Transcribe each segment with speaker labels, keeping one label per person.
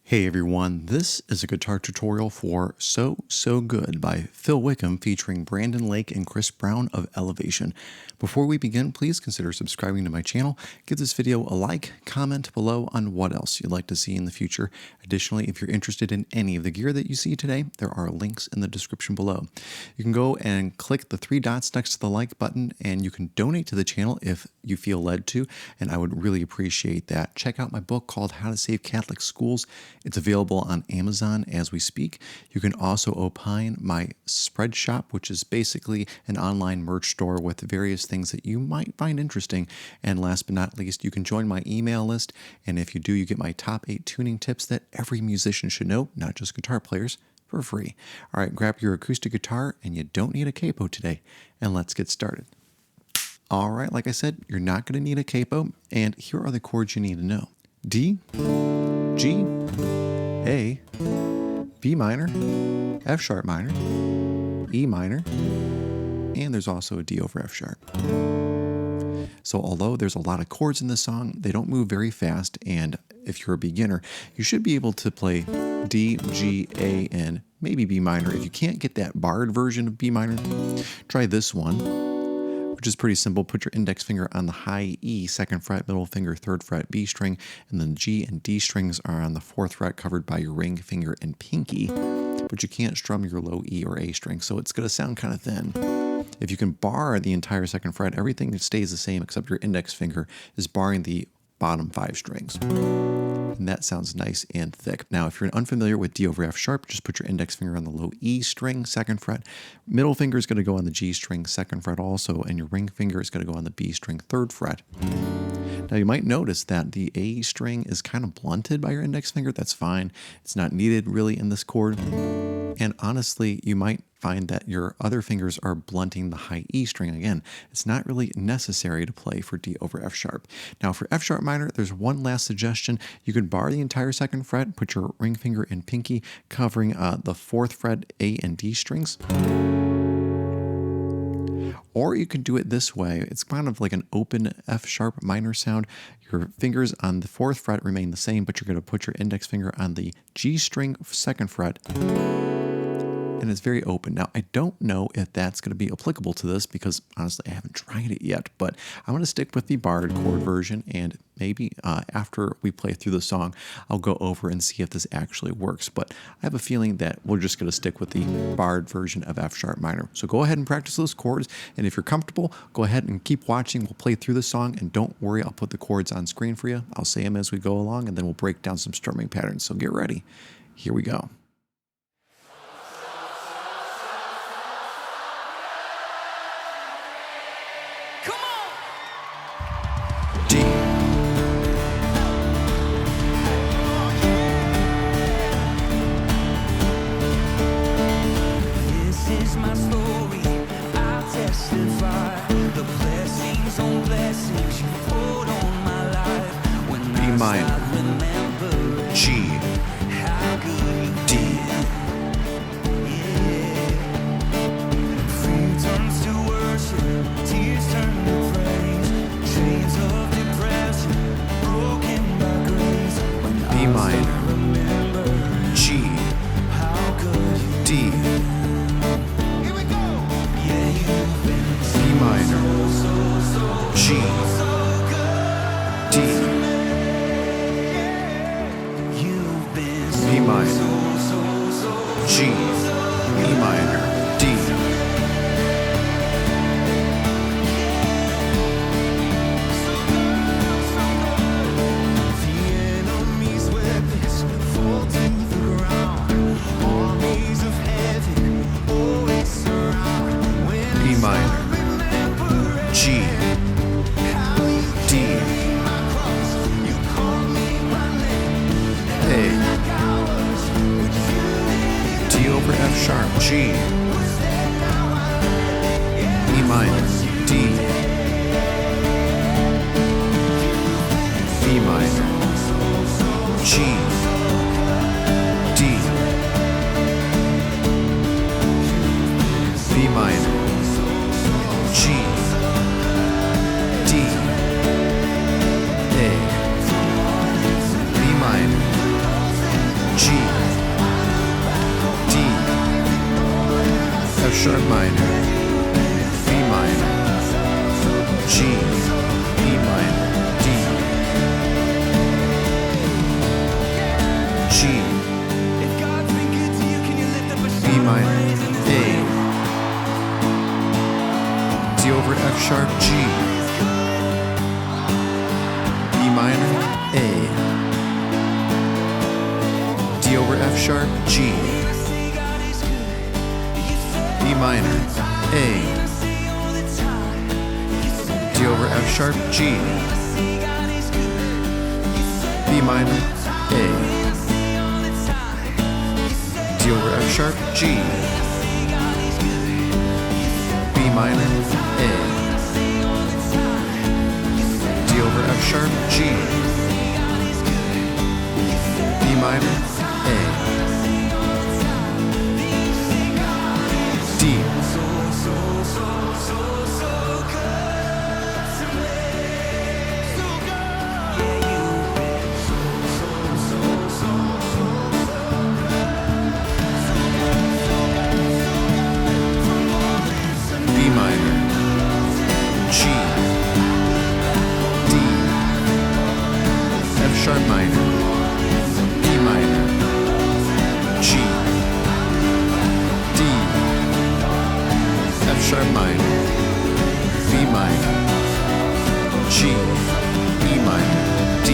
Speaker 1: Hey everyone, this is a guitar tutorial for So Good by Phil Wickham featuring Brandon Lake and Chris Brown of Elevation. Before we begin, please consider subscribing to my channel. Give this video a like, comment below on what else you'd like to see in the future. Additionally, if you're interested in any of the gear that you see today, there are links in the description below. You can go and click the three dots next to the like button and you can donate to the channel if you feel led to, and I would really appreciate that. Check out my book called How to Save Catholic Schools. It's available on Amazon as we speak. You can also opine my spread shop, which is basically an online merch store with various things that you might find interesting. And last but not least, you can join my email list. And if you do, you get my top 8 tuning tips that every musician should know, not just guitar players, for free. All right, grab your acoustic guitar, and you don't need a capo today. And let's get started. All right, like I said, you're not going to need a capo. And here are the chords you need to know. D, G, A, B minor, F sharp minor, E minor, and there's also a D over F sharp. So although there's a lot of chords in this song, they don't move very fast, and if you're a beginner, you should be able to play D, G, A, and maybe B minor. If you can't get that barred version of B minor, try this one, which is pretty simple. Put your index finger on the high E, 2nd fret, middle finger, 3rd fret, B string, and then G and D strings are on the 4th fret, covered by your ring finger and pinky, but you can't strum your low E or A string, so it's going to sound kind of thin. If you can bar the entire 2nd fret, everything stays the same except your index finger is barring the bottom 5 strings. And that sounds nice and thick. Now, if you're unfamiliar with D over F sharp, just put your index finger on the low E string, 2nd fret. Middle finger is going to go on the G string, 2nd fret also, and your ring finger is going to go on the B string, 3rd fret. Now, you might notice that the A string is kind of blunted by your index finger. That's fine. It's not needed really in this chord. And honestly, you might find that your other fingers are blunting the high E string. Again, it's not really necessary to play for D over F sharp. Now for F sharp minor, there's one last suggestion. You could bar the entire 2nd fret, put your ring finger and pinky covering the 4th fret A and D strings. Or you could do it this way. It's kind of like an open F sharp minor sound. Your fingers on the 4th fret remain the same, but you're going to put your index finger on the G string, 2nd fret, and it's very open. Now, I don't know if that's going to be applicable to this because, honestly, I haven't tried it yet, but I'm going to stick with the barred chord version, and maybe after we play through the song, I'll go over and see if this actually works, but I have a feeling that we're just going to stick with the barred version of F sharp minor. So go ahead and practice those chords, and if you're comfortable, go ahead and keep watching. We'll play through the song, and don't worry, I'll put the chords on screen for you. I'll say them as we go along, and then we'll break down some strumming patterns. So get ready. Here we go. D,
Speaker 2: this is my story, I'll testify the blessings on blessings you poured on my life. When
Speaker 1: B minor,
Speaker 2: remember
Speaker 1: G,
Speaker 2: how good you
Speaker 1: D,
Speaker 2: Fear turns to worship, tears turn to praise, chains of depression broken by grace. When
Speaker 1: B minor,
Speaker 2: remember
Speaker 1: G,
Speaker 2: how good you
Speaker 1: D,
Speaker 2: Here we go. Yeah, you've been
Speaker 1: B minor, G, D,
Speaker 2: you've been
Speaker 1: B minor, G, E minor, D,
Speaker 2: The enemy's weapons fall to the ground. Armies of heaven always surround. When
Speaker 1: B minor, G, D,
Speaker 2: you call me by name,
Speaker 1: A,
Speaker 2: ours, would you
Speaker 1: D over F sharp, G, E minor, D, B minor, G, D, B minor, G, D, A, B minor, G, D, F sharp minor, B minor, G, E minor, D, G, B minor, A, D over F sharp, G, B minor, A, D over F sharp, G, B minor, A, D over F sharp, G, B minor, A, D over F sharp, G, B minor, A, D over F sharp, G, B minor, A, D, B minor, G, D, F sharp minor, E minor, G, D, F sharp minor, B minor, G, E minor, D.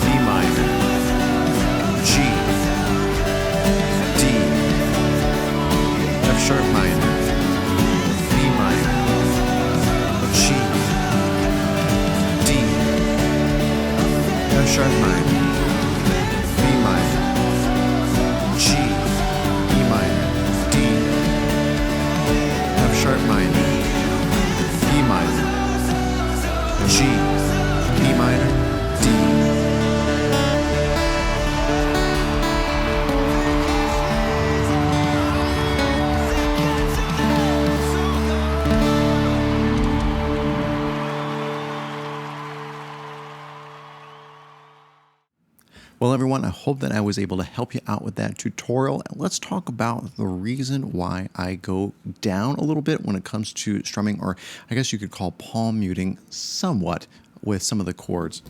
Speaker 1: B minor, G, D, F sharp minor, B minor, G, D, F sharp minor, B minor, G, E minor, D, F sharp minor, B minor, G, E minor, D. Well, everyone, I hope that I was able to help you out with that tutorial. Let's talk about the reason why I go down a little bit when it comes to strumming, or I guess you could call palm muting somewhat with some of the chords.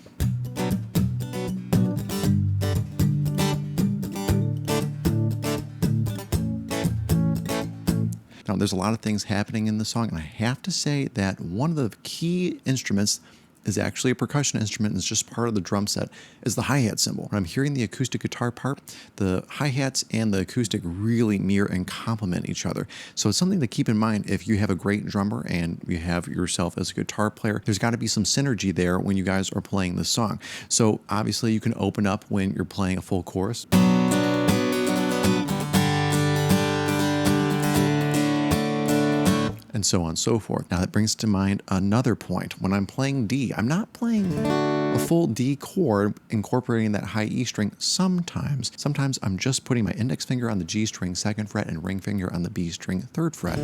Speaker 1: Now, there's a lot of things happening in the song, and I have to say that one of the key instruments is actually a percussion instrument and it's just part of the drum set, is the hi-hat cymbal. When I'm hearing the acoustic guitar part, the hi-hats and the acoustic really mirror and complement each other. So it's something to keep in mind if you have a great drummer and you have yourself as a guitar player. There's got to be some synergy there when you guys are playing the song. So obviously you can open up when you're playing a full chorus. And so on and so forth. Now that brings to mind another point. When I'm playing D, I'm not playing a full D chord incorporating that high E string sometimes. Sometimes I'm just putting my index finger on the G string 2nd fret and ring finger on the B string 3rd fret.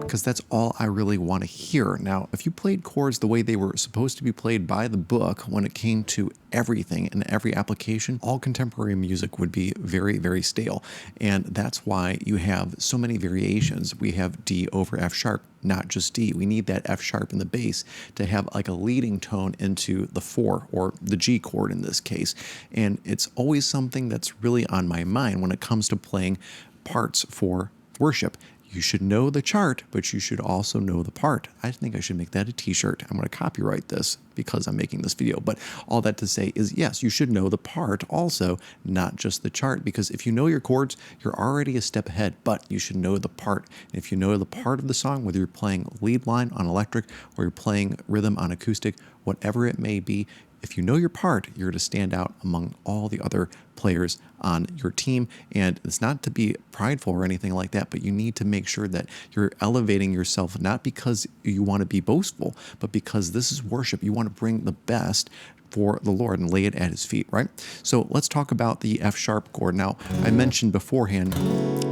Speaker 1: Because that's all I really want to hear. Now, if you played chords the way they were supposed to be played by the book when it came to everything in every application, all contemporary music would be very, very stale. And that's why you have so many variations. We have D over F sharp, not just D. We need that F sharp in the bass to have like a leading tone into the 4 or the G chord in this case. And it's always something that's really on my mind when it comes to playing parts for worship. You should know the chart, but you should also know the part. I think I should make that a t-shirt. I'm going to copyright this because I'm making this video. But all that to say is, yes, you should know the part also, not just the chart. Because if you know your chords, you're already a step ahead, but you should know the part. And if you know the part of the song, whether you're playing lead line on electric or you're playing rhythm on acoustic, whatever it may be, if you know your part, you're going to stand out among all the other players on your team. And it's not to be prideful or anything like that, but you need to make sure that you're elevating yourself, not because you want to be boastful, but because this is worship. You want to bring the best for the Lord and lay it at his feet, right? So let's talk about the F sharp chord. Now, I mentioned beforehand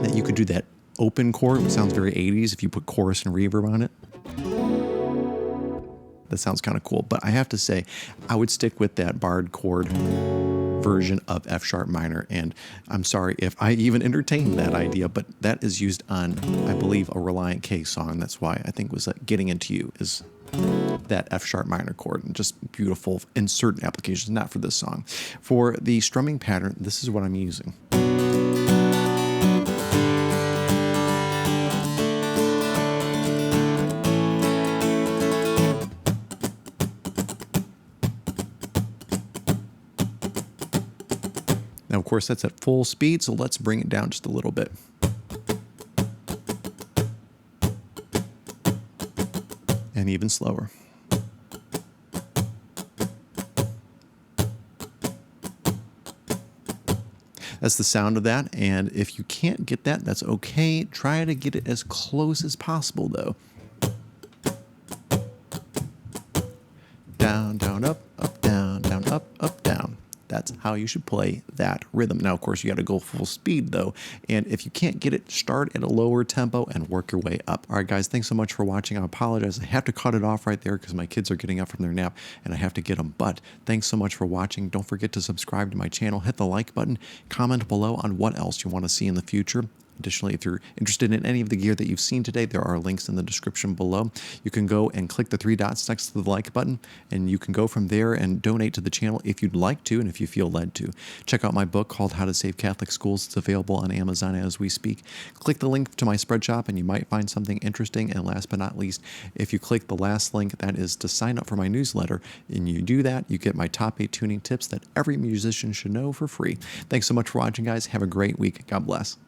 Speaker 1: that you could do that open chord, which sounds very 80s if you put chorus and reverb on it. That sounds kind of cool, but I have to say, I would stick with that barred chord version of F sharp minor, and I'm sorry if I even entertained that idea, but that is used on, I believe, a Reliant K song. That's why I think it was Getting Into You is that F sharp minor chord, and just beautiful in certain applications, not for this song. For the strumming pattern, this is what I'm using. Now, of course, that's at full speed, so let's bring it down just a little bit. And even slower. That's the sound of that, and if you can't get that, that's okay. Try to get it as close as possible, though. Down, down, up, down, up, down. That's how you should play that rhythm. Now, of course, you got to go full speed, though. And if you can't get it, start at a lower tempo and work your way up. All right, guys, thanks so much for watching. I apologize. I have to cut it off right there because my kids are getting up from their nap and I have to get them. But thanks so much for watching. Don't forget to subscribe to my channel. Hit the like button. Comment below on what else you want to see in the future. Additionally, if you're interested in any of the gear that you've seen today, there are links in the description below. You can go and click the 3 dots next to the like button, and you can go from there and donate to the channel if you'd like to and if you feel led to. Check out my book called How to Save Catholic Schools. It's available on Amazon as we speak. Click the link to my spread shop, and you might find something interesting. And last but not least, if you click the last link, that is to sign up for my newsletter, and you do that, you get my top 8 tuning tips that every musician should know for free. Thanks so much for watching, guys. Have a great week. God bless.